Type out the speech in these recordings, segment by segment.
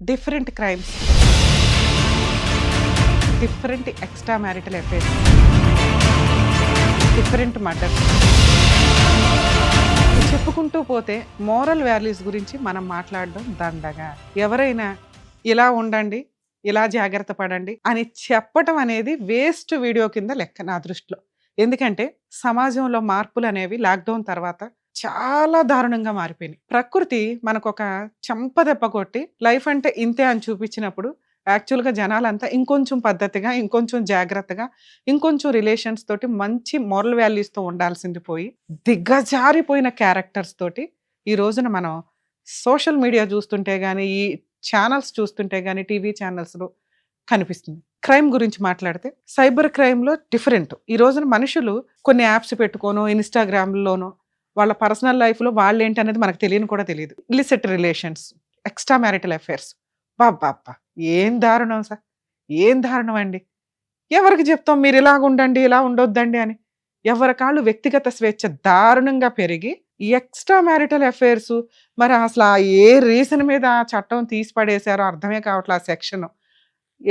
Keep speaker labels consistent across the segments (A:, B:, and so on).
A: Different crimes, different extra marital affairs, different murders చెప్పుకుంటూ పోతే moral values గురించి మనం మాట్లాడడం దండగా. ఎవరైనా ఇలా ఉండండి, ఇలా జాగ్రత్త పడండి అని చెప్పటం అనేది వేస్ట్ వీడియో కింద లెక్క నా దృష్టిలో. ఎందుకంటే సమాజంలో మార్పులు అనేవి లాక్డౌన్ తర్వాత చాలా దారుణంగా మారిపోయినాయి. ప్రకృతి మనకొక చెంపదెబ్బ కొట్టి లైఫ్ అంటే ఇంతే అని చూపించినప్పుడు యాక్చువల్గా జనాలంతా ఇంకొంచెం పద్ధతిగా, ఇంకొంచెం జాగ్రత్తగా, ఇంకొంచెం రిలేషన్స్ తోటి మంచి మోరల్ వాల్యూస్తో ఉండాల్సింది పోయి దిగ్గజారిపోయిన క్యారెక్టర్స్ తోటి ఈ రోజున మనం సోషల్ మీడియా చూస్తుంటే కానీ, ఈ ఛానల్స్ చూస్తుంటే కానీ, టీవీ ఛానల్స్లో కనిపిస్తుంది. క్రైమ్ గురించి మాట్లాడితే సైబర్ క్రైమ్లో డిఫరెంట్. ఈ రోజున మనుషులు కొన్ని యాప్స్ పెట్టుకోనో, ఇన్స్టాగ్రామ్లోనో వాళ్ళ పర్సనల్ లైఫ్లో వాళ్ళు ఏంటి అనేది మనకు తెలియని కూడా తెలియదు. Illicit relations, extra marital affairs, బాబ్బా ఏం దారుణం సార్, ఏం దారుణం అండి. ఎవరికి చెప్తాం మీరు ఇలాగ ఉండండి, ఇలా ఉండొద్దండి అని? ఎవరి కాళ్ళు వ్యక్తిగత స్వేచ్ఛ దారుణంగా పెరిగి ఎక్స్ట్రా మ్యారిటల్ అఫైర్స్, మరి అసలు ఆ ఏ రీజన్ మీద ఆ చట్టం తీసి పడేశారో అర్థమే కావట్లేదు. ఆ సెక్షన్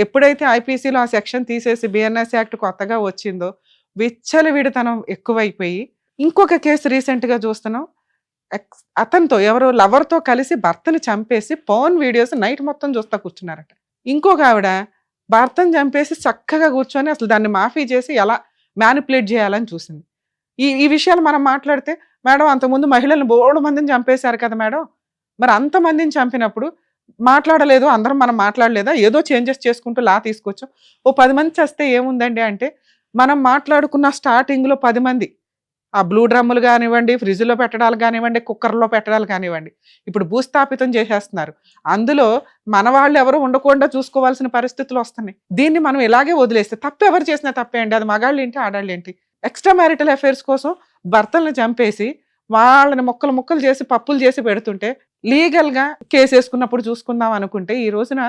A: ఎప్పుడైతే ఐపీసీలో ఆ సెక్షన్ తీసేసి బిఎన్ఎస్ యాక్ట్ కొత్తగా వచ్చిందో విచ్చలవిడితనం ఎక్కువైపోయి ఇంకొక కేసు రీసెంట్గా చూస్తున్నాం. అతనితో ఎవరో లవర్తో కలిసి భర్తని చంపేసి పౌన్ వీడియోస్ నైట్ మొత్తం చూస్తా కూర్చున్నారట. ఇంకొక ఆవిడ భర్తను చంపేసి చక్కగా కూర్చొని అసలు దాన్ని మాఫీ చేసి ఎలా మ్యానిపులేట్ చేయాలని చూసింది. ఈ ఈ విషయాలు మనం మాట్లాడితే, మేడం అంతకుముందు మహిళలను బోడు మందిని చంపేశారు కదా మేడం, మరి అంతమందిని చంపినప్పుడు మాట్లాడలేదు, అందరం మనం మాట్లాడలేదా? ఏదో చేంజెస్ చేసుకుంటూ లా తీసుకొచ్చాం. ఓ 10 మంది చేస్తే ఏముందండి అంటే, మనం మాట్లాడుకున్న స్టార్టింగ్లో 10 మంది ఆ బ్లూ డ్రమ్ములు కానివ్వండి, ఫ్రిడ్జ్లో పెట్టడాలు కానివ్వండి, కుక్కర్లో పెట్టడాలు కానివ్వండి, ఇప్పుడు భూస్థాపితం చేసేస్తున్నారు. అందులో మన వాళ్ళు ఎవరు ఉండకుండా చూసుకోవాల్సిన పరిస్థితులు వస్తున్నాయి. దీన్ని మనం ఇలాగే వదిలేస్తే తప్పు ఎవరు చేసినా తప్పే అండి. అది మగాళ్ళు ఏంటి, ఆడాళ్ళు ఏంటి? ఎక్స్ట్రా మ్యారిటల్ అఫైర్స్ కోసం భర్తలను చంపేసి వాళ్ళని ముక్కలు ముక్కలు చేసి పప్పులు చేసి పెడుతుంటే లీగల్గా కేసు వేసుకున్నప్పుడు చూసుకుందాం అనుకుంటే ఈ రోజున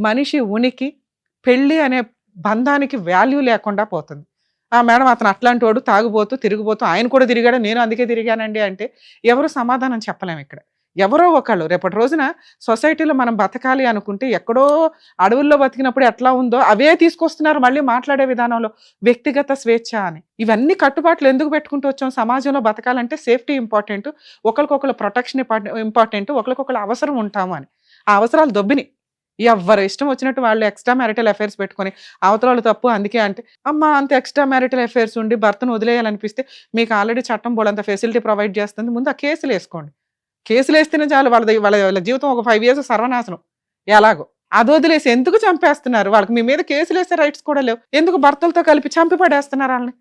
A: మనిషి ఉనికి, పెళ్ళి అనే బంధానికి వాల్యూ లేకుండా పోతుంది. మేడం అతను అట్లాంటి వాడు, తాగుబోతూ తిరిగిపోతూ, ఆయన కూడా తిరిగాడు, నేను అందుకే తిరిగానండి అంటే ఎవరు సమాధానం చెప్పలేము. ఇక్కడ ఎవరో ఒకళ్ళు రేపటి రోజున సొసైటీలో మనం బతకాలి అనుకుంటే ఎక్కడో అడవుల్లో బతికినప్పుడు ఎట్లా ఉందో అవే తీసుకొస్తున్నారు మళ్ళీ మాట్లాడే విధానంలో. వ్యక్తిగత స్వేచ్ఛ అని ఇవన్నీ కట్టుబాట్లు ఎందుకు పెట్టుకుంటూ వచ్చాం? సమాజంలో బతకాలంటే సేఫ్టీ ఇంపార్టెంట్, ఒకరికొకరు ప్రొటెక్షన్ ఇంపార్టెంట్, ఒకరికొకరు అవసరం ఉంటాము అని. ఆ అవసరాలు దొబ్బిని ఎవరు ఇష్టం వచ్చినట్టు వాళ్ళు ఎక్స్ట్రా మ్యారిటల్ అఫైర్స్ పెట్టుకొని అవతల వాళ్ళు తప్పు అందుకే అంటే, అమ్మ అంత ఎక్స్ట్రా మ్యారిటల్ అఫైర్స్ ఉండి భర్తను వదిలేయాలనిపిస్తే మీకు ఆల్రెడీ చట్టం బోర్డు ఫెసిలిటీ ప్రొవైడ్ చేస్తుంది. ముందు ఆ కేసులు వేసుకోండి. కేసులు వేస్తేనే చాలు, వాళ్ళ జీవితం ఒక 5 years సర్వనాశనం ఎలాగో. అది వదిలేసి ఎందుకు చంపేస్తున్నారు? వాళ్ళకి మీ మీద కేసులు వేసే రైట్స్ కూడా లేవు. ఎందుకు భర్తలతో కలిపి చంపి పడేస్తున్నారు వాళ్ళని?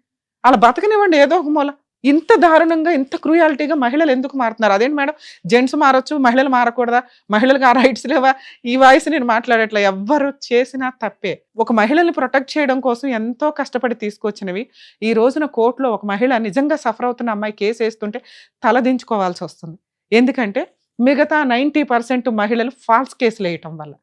A: వాళ్ళ బతకనివ్వండి ఏదో ఒక మూల. ఇంత దారుణంగా, ఇంత క్రూయాలిటీగా మహిళలు ఎందుకు మారుతున్నారు? అదేంటి మేడం, జెంట్స్ మారొచ్చు, మహిళలు మారకూడదా? మహిళలకు ఆ రైట్స్ లేవా? ఈ వాయిస్ నేను మాట్లాడట్లే. ఎవ్వరు చేసినా తప్పే. ఒక మహిళల్ని ప్రొటెక్ట్ చేయడం కోసం ఎంతో కష్టపడి తీసుకొచ్చినవి ఈ రోజున కోర్టులో ఒక మహిళ నిజంగా సఫర్ అవుతున్న అమ్మాయి కేసు వేస్తుంటే తలదించుకోవాల్సి వస్తుంది. ఎందుకంటే మిగతా 90% మహిళలు ఫాల్స్ కేసులు వేయటం వల్ల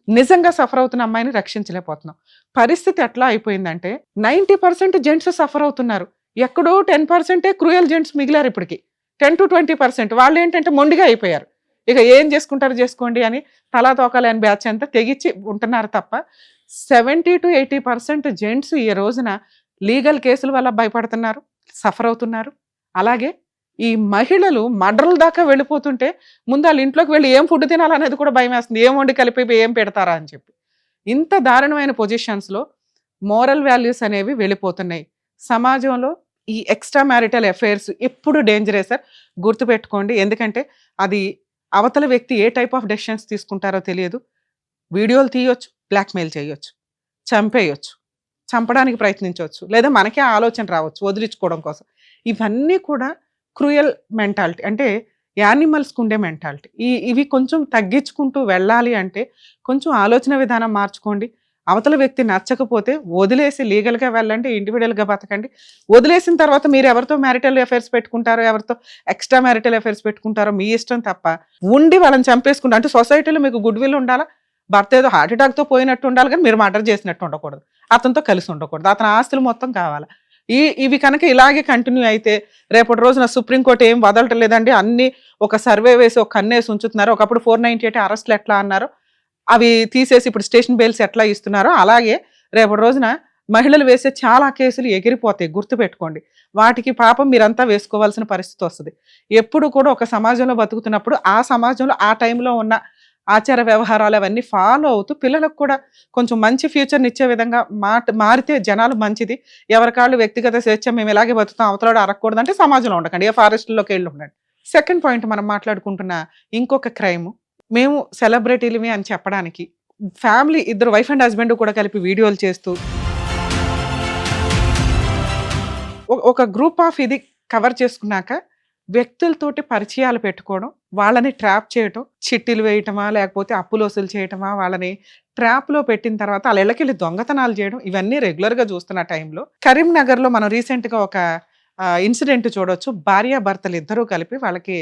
A: నిజంగా సఫర్ అవుతున్న అమ్మాయిని రక్షించలేకపోతున్నాం. పరిస్థితి ఎట్లా అయిపోయిందంటే 90% జెంట్స్ సఫర్ అవుతున్నారు, ఎక్కడో 10% క్రూయల్ జెంట్స్ మిగిలారు. ఇప్పటికి 10 to 20% వాళ్ళు ఏంటంటే మొండిగా అయిపోయారు. ఇక ఏం చేసుకుంటారు చేసుకోండి అని తలా తోకాలని బ్యాచ్ అంతా తెగించి ఉంటున్నారు తప్ప 70 to 80% జెంట్స్ ఈ రోజున లీగల్ కేసుల వల్ల భయపడుతున్నారు, సఫర్ అవుతున్నారు. అలాగే ఈ మహిళలు మర్డర్ల దాకా వెళ్ళిపోతుంటే ముందు వాళ్ళ ఇంట్లోకి వెళ్ళి ఏం ఫుడ్ తినాలనేది కూడా భయం వేస్తుంది. ఏం వండి కలిపి ఏం పెడతారా అని చెప్పి. ఇంత దారుణమైన పొజిషన్స్లో మోరల్ వాల్యూస్ అనేవి వెళ్ళిపోతున్నాయి సమాజంలో. ఈ ఎక్స్ట్రా మ్యారిటల్ అఫైర్స్ ఎప్పుడు డేంజరే సార్, గుర్తుపెట్టుకోండి. ఎందుకంటే అది అవతల వ్యక్తి ఏ టైప్ ఆఫ్ డెసిషన్స్ తీసుకుంటారో తెలియదు. వీడియోలు తీయొచ్చు, బ్లాక్మెయిల్ చేయొచ్చు, చంపేయొచ్చు, చంపడానికి ప్రయత్నించవచ్చు, లేదా మనకే ఆలోచన రావచ్చు వదిలించుకోవడం కోసం. ఇవన్నీ కూడా క్రూయల్ మెంటాలిటీ, అంటే యానిమల్స్కి ఉండే మెంటాలిటీ. ఇవి కొంచెం తగ్గించుకుంటూ వెళ్ళాలి అంటే కొంచెం ఆలోచన విధానం మార్చుకోండి. అవతల వ్యక్తి నచ్చకపోతే వదిలేసి లీగల్గా వెళ్ళండి, ఇండివిజువల్గా బతకండి. వదిలేసిన తర్వాత మీరు ఎవరితో మ్యారిటల్ అఫైర్స్ పెట్టుకుంటారో, ఎవరితో ఎక్స్ట్రా మ్యారిటల్ అఫైర్స్ పెట్టుకుంటారో మీ ఇష్టం తప్ప ఉండి వాళ్ళని చంపేసుకుంటారు. అంటే సొసైటీలో మీకు గుడ్ విల్ ఉండాలా? భర్త ఏదో హార్ట్ అటాక్తో పోయినట్టు ఉండాలి కానీ మీరు మర్డర్ చేసినట్టు ఉండకూడదు, అతనితో కలిసి ఉండకూడదు, అతని ఆస్తులు మొత్తం కావాలి. ఇవి కనుక ఇలాగే కంటిన్యూ అయితే రేపటి రోజున సుప్రీంకోర్టు ఏం వదలటం లేదండి, అన్ని ఒక సర్వే వేసి ఒక కన్నేసి ఉంచుతున్నారు. ఒకప్పుడు 498 అరెస్టులు ఎట్లా అన్నారు, అవి తీసేసి ఇప్పుడు స్టేషన్ బెయిల్స్ ఎట్లా ఇస్తున్నారో అలాగే రేపటి రోజున మహిళలు వేసే చాలా కేసులు ఎగిరిపోతాయి, గుర్తుపెట్టుకోండి. వాటికి పాపం మీరంతా వేసుకోవాల్సిన పరిస్థితి వస్తది. ఎప్పుడు కూడా ఒక సమాజంలో బతుకుతున్నప్పుడు ఆ సమాజంలో ఆ టైంలో ఉన్న ఆచార వ్యవహారాలు అవన్నీ ఫాలో అవుతూ పిల్లలకు కూడా కొంచెం మంచి ఫ్యూచర్‌నిచ్చే విధంగా మారితే జనాలు మంచిది. ఎవరికాళ్ళు వ్యక్తిగత స్వేచ్ఛ మేము ఇలాగే బతుకుతాం, అవతలోడు అరగకూడదంటే సమాజంలో ఉండకండి. ఏ ఫారెస్ట్‌లోకెళ్ళి ఉండండి. సెకండ్ పాయింట్ మనం మాట్లాడుకుంటున్న ఇంకొక క్రైము, మేము సెలబ్రిటీలమే అని చెప్పడానికి ఫ్యామిలీ ఇద్దరు వైఫ్ అండ్ హస్బెండ్ కూడా కలిపి వీడియోలు చేస్తూ ఒక గ్రూప్ ఆఫ్ ఇది కవర్ చేసుకున్నాక వ్యక్తులతోటి పరిచయాలు పెట్టుకోవడం, వాళ్ళని ట్రాప్ చేయటం, చిట్టీలు వేయటమా, లేకపోతే అప్పులు వసూలు చేయటమా, వాళ్ళని ట్రాప్‌లో పెట్టిన తర్వాత ఆళ్ళ ఇళ్ళకెళ్ళి దొంగతనాలు చేయడం, ఇవన్నీ రెగ్యులర్‌గా చూస్తున్న టైంలో కరీంనగర్‌లో మనం రీసెంట్‌గా ఒక ఇన్సిడెంట్ చూడొచ్చు. భార్యాభర్తలు ఇద్దరూ కలిపి వాళ్ళకి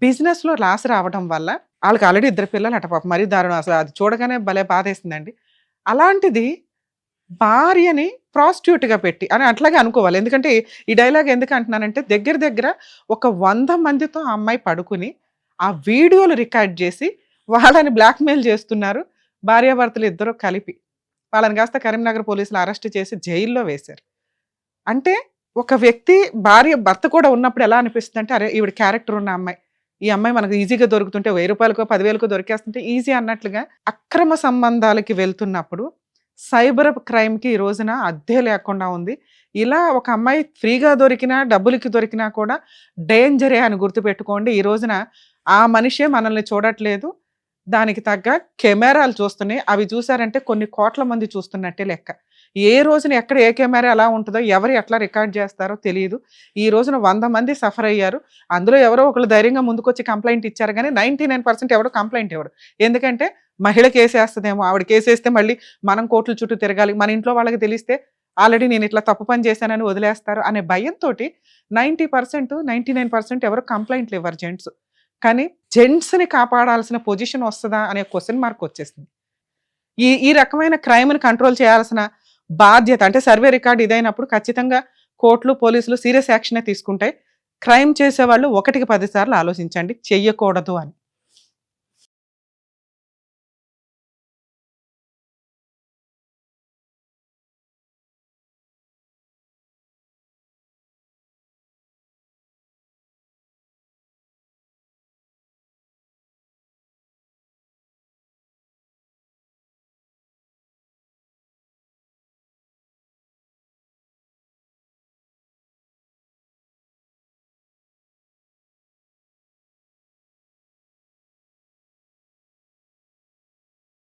A: బిజినెస్‌లో లాస్ రావడం వల్ల ఆళ్ళకి ఆల్రెడీ ఇద్దరు పిల్లలట పాపం, మరీ దారుణం అసలు. అది చూడగానే భలే బాధేసిందండి. అలాంటిది భార్యని ప్రాస్టిట్యూట్‌గా పెట్టి అని అట్లాగే అనుకోవాలి. ఎందుకంటే ఈ డైలాగ్ ఎందుకు అంటున్నానంటే దగ్గర దగ్గర ఒక 100 మందితో ఆ అమ్మాయి పడుకుని, ఆ వీడియోలు రికార్డ్ చేసి వాళ్ళని బ్లాక్‌మెయిల్ చేస్తున్నారు. భార్యాభర్తలు ఇద్దరు కలిపి. వాళ్ళని కాస్త కరీంనగర్ పోలీసులు అరెస్ట్ చేసి జైల్‌లో వేశారు. అంటే ఒక వ్యక్తి భర్త కూడా ఉన్నప్పుడు ఎలా అనిపిస్తుందంటే, అరే! ఈవిడ క్యారెక్టర్ ఉన్న అమ్మాయి. ఈ అమ్మాయి మనకు ఈజీగా దొరుకుతుంటే రూ. 1000కో, 10,000కో దొరికేస్తుంటే ఈజీ అన్నట్లుగా అక్రమ సంబంధాలకి వెళ్తున్నప్పుడు సైబర్ క్రైమ్‌కి ఈ రోజున అద్దే లేకుండా ఉంది. ఇలా ఒక అమ్మాయి ఫ్రీగా దొరికినా, డబ్బులకి దొరికినా కూడా డేంజరే అని గుర్తుపెట్టుకోండి. ఈ రోజున ఆ మనిషే మనల్ని చూడట్లేదు. దానికి తగ్గ కెమెరాలు చూస్తున్నాయి. అవి చూసారంటే కొన్ని కోట్ల మంది చూస్తున్నట్టే లెక్క. ఏ రోజున ఎక్కడ ఏ కెమెరా ఎలా ఉంటదో, ఎవరు ఎట్లా రికార్డ్ చేస్తారో తెలీదు. ఈ రోజున 100 మంది సఫర్ అయ్యారు. అందులో ఎవరో ఒకళ్ళు ధైర్యంగా ముందుకొచ్చి కంప్లెయింట్ ఇచ్చారు గానీ 99% ఎవడు కంప్లెయింట్ ఇవ్వడు. ఎందుకంటే మహిళ కేసేస్తదేమో, ఆవిడ కేసేస్తే మళ్ళీ మనం కోర్టుల చుట్టూ తిరగాలి. మన ఇంట్లో వాళ్ళకి తెలిస్తే ఆల్రెడీ నేను ఇట్లా తప్పు పని చేశానని వదిలేస్తారు అనే భయంతోటి 90%, 99% ఎవరు కంప్లెయింట్లు ఇవ్వరు జెంట్స్. కానీ జెంట్స్‌ని కాపాడాల్సిన పొజిషన్ వస్తదా అనే క్వెషన్ మార్క్ వచ్చేసింది. ఈ ఈ రకమైన క్రైమ్‌ని కంట్రోల్ చేయాల్సిన బాధ్యత అంటే సర్వే రికార్డ్ ఇదైనప్పుడు ఖచ్చితంగా కోర్టులు, పోలీసులు సీరియస్ యాక్షనే తీసుకుంటాయి. క్రైమ్ చేసేవాళ్ళు ఒకటికి 10 సార్లు ఆలోచించండి చెయ్యకూడదు అని.